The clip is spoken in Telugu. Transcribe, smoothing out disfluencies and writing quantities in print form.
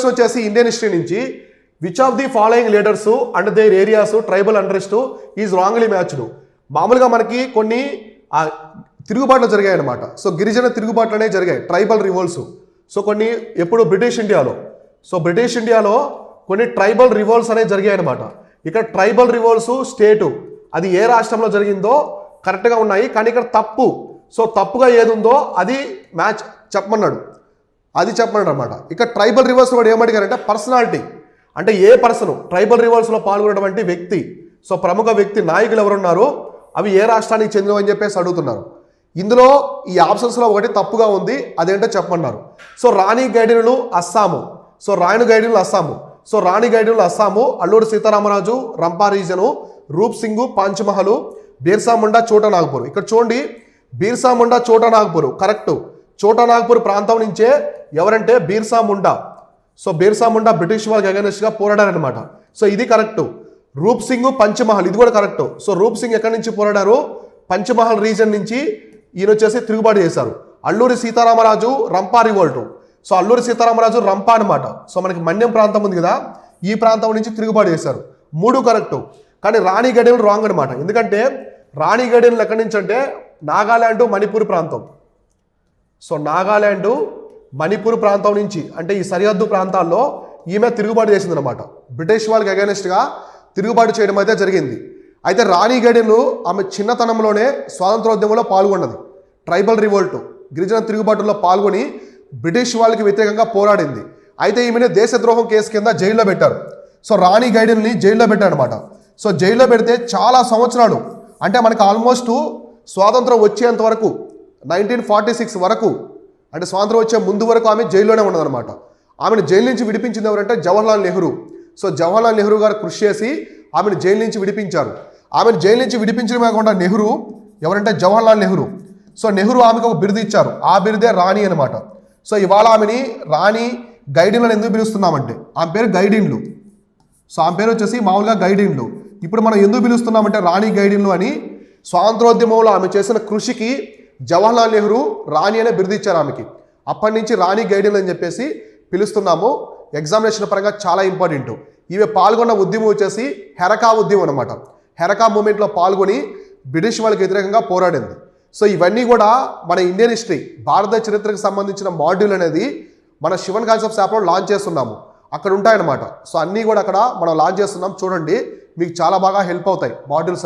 వచ్చేసి ఇండియన్ హిస్టరీ నుంచి which of the following leaders and their areas tribal unrest is wrongly matched. మామూలుగా మనకి కొన్ని తిరుగుబాట్లు జరిగాయి అనమాట. సో గిరిజన తిరుగుబాట్లు అనేవి జరిగాయి, ట్రైబల్ రివోల్ట్స్. సో కొన్ని ఎప్పుడు బ్రిటిష్ ఇండియాలో కొన్ని ట్రైబల్ రివోల్ట్స్ అనేవి జరిగాయి అనమాట. ఇక్కడ ట్రైబల్ రివోల్ట్స్ స్టేటు అది ఏ రాష్ట్రంలో జరిగిందో కరెక్ట్గా ఉన్నాయి, కానీ ఇక్కడ తప్పు. సో తప్పుగా ఏది ఉందో అది మ్యాచ్ చెప్పమన్నాడు అనమాట. ఇక ట్రైబల్ రివోల్ట్స్ కూడా ఏమడిగారంటే పర్సనాలిటీ, అంటే ఏ పర్సన్ ట్రైబల్ రివోల్ట్స్లో పాల్గొన్నటువంటి వ్యక్తి, సో ప్రముఖ వ్యక్తి నాయకులు ఎవరున్నారు, అవి ఏ రాష్ట్రానికి చెందినవని చెప్పేసి అడుగుతున్నారు. ఇందులో ఈ ఆప్షన్స్లో ఒకటి తప్పుగా ఉంది, అదేంటో చెప్పమన్నారు. సో రాణి గైడినులు అస్సాము, అల్లూరి సీతారామరాజు రంపా రీజను, రూప్ సింగ్ పంచమహల్, బిర్సా ముండా చోటా నాగపూర్. ఇక్కడ చూడండి, బిర్సా ముండా చోటా నాగపూర్ కరెక్ట్. చోటా నాగపూర్ ప్రాంతం నుంచే ఎవరంటే బిర్సా ముండా. సో బిర్సా ముండా బ్రిటిష్ వాళ్ళకి అగైనెస్ట్గా పోరాడారనమాట. సో ఇది కరెక్ట్. రూప్ సింగ్ పంచమహల్ ఇది కూడా కరెక్ట్. సో రూప్ సింగ్ ఎక్కడి నుంచి పోరాడారు, పంచమహల్ రీజన్ నుంచి ఈయన వచ్చేసి తిరుగుబాటు చేశారు. అల్లూరి సీతారామరాజు రంపా రివోల్ట్. సో అల్లూరి సీతారామరాజు రంపా అనమాట. సో మనకి మన్యం ప్రాంతం ఉంది కదా, ఈ ప్రాంతం నుంచి తిరుగుబాటు చేశారు. 3 కరెక్ట్. కానీ రాణి గడియలు రాంగ్ అనమాట. ఎందుకంటే రాణి గడియలు ఎక్కడి నుంచి అంటే నాగాల్యాండ్ మణిపూర్ ప్రాంతం. సో నాగాల్యాండ్ మణిపూర్ ప్రాంతం నుంచి, అంటే ఈ సరిహద్దు ప్రాంతాల్లో ఈమె తిరుగుబాటు చేసిందనమాట. బ్రిటిష్ వాళ్ళకి అగైనెస్ట్గా తిరుగుబాటు చేయడం అయితే జరిగింది. అయితే రాణి గడియలు ఆమె చిన్నతనంలోనే స్వాతంత్రోద్యమంలో పాల్గొన్నది. ట్రైబల్ రివోల్ట్ గిరిజన తిరుగుబాటులో పాల్గొని బ్రిటిష్ వాళ్ళకి వ్యతిరేకంగా పోరాడింది. అయితే ఈమెను దేశద్రోహం కేసు కింద జైల్లో పెట్టారు. సో రాణి గైడెన్ని జైల్లో పెట్టారు అనమాట. సో జైల్లో పెడితే చాలా సంవత్సరాలు, అంటే మనకు ఆల్మోస్ట్ స్వాతంత్రం వచ్చేంత వరకు 1946 వరకు, అంటే స్వాతంత్రం వచ్చే ముందు వరకు ఆమె జైల్లోనే ఉన్నదనమాట. ఆమెను జైలు నుంచి విడిపించింది ఎవరంటే జవహర్లాల్ నెహ్రూ. సో జవహర్లాల్ నెహ్రూ గారు కృషి చేసి ఆమెను జైలు నుంచి విడిపించారు. ఆమెను జైలు నుంచి విడిపించడమే కాకుండా నెహ్రూ ఎవరంటే జవహర్లాల్ నెహ్రూ. సో నెహ్రూ ఆమెకు ఒక బిరుదు ఇచ్చారు, ఆ బిరుదే రాణి అనమాట. సో ఇవాళ ఆమెని రాణి గైడిన్లను ఎందుకు పిలుస్తున్నామంటే ఆమె పేరు గైడిన్లు. సో ఆమె పేరు వచ్చేసి మామూలుగా గైడిన్లు. ఇప్పుడు మనం ఎందుకు పిలుస్తున్నామంటే రాణి గైడిన్లు అని, స్వాతంత్రోద్యమంలో ఆమె చేసిన కృషికి జవహర్లాల్ నెహ్రూ రాణి అనే బిరుదు ఇచ్చారు ఆమెకి. అప్పటి నుంచి రాణి గైడిన్లు అని చెప్పేసి పిలుస్తున్నాము. ఎగ్జామినేషన్ పరంగా చాలా ఇంపార్టెంట్. ఇవి పాల్గొన్న ఉద్యమం వచ్చేసి హెరకా ఉద్యమం అనమాట. హెరకా మూమెంట్లో పాల్గొని బ్రిటిష్ వాళ్ళకి వ్యతిరేకంగా పోరాడింది. సో ఇవన్నీ కూడా మన ఇండియన్ హిస్టరీ, భారత చరిత్రకు సంబంధించిన మాడ్యూల్ అనేది మన శివన్ కాన్సెప్ట్స్ యాప్లో లాంచ్ చేస్తున్నాము. అక్కడ ఉంటాయన్నమాట. సో అన్నీ కూడా అక్కడ మనం లాంచ్ చేస్తున్నాం, చూడండి, మీకు చాలా బాగా హెల్ప్ అవుతాయి మాడ్యూల్స్ అనేవి.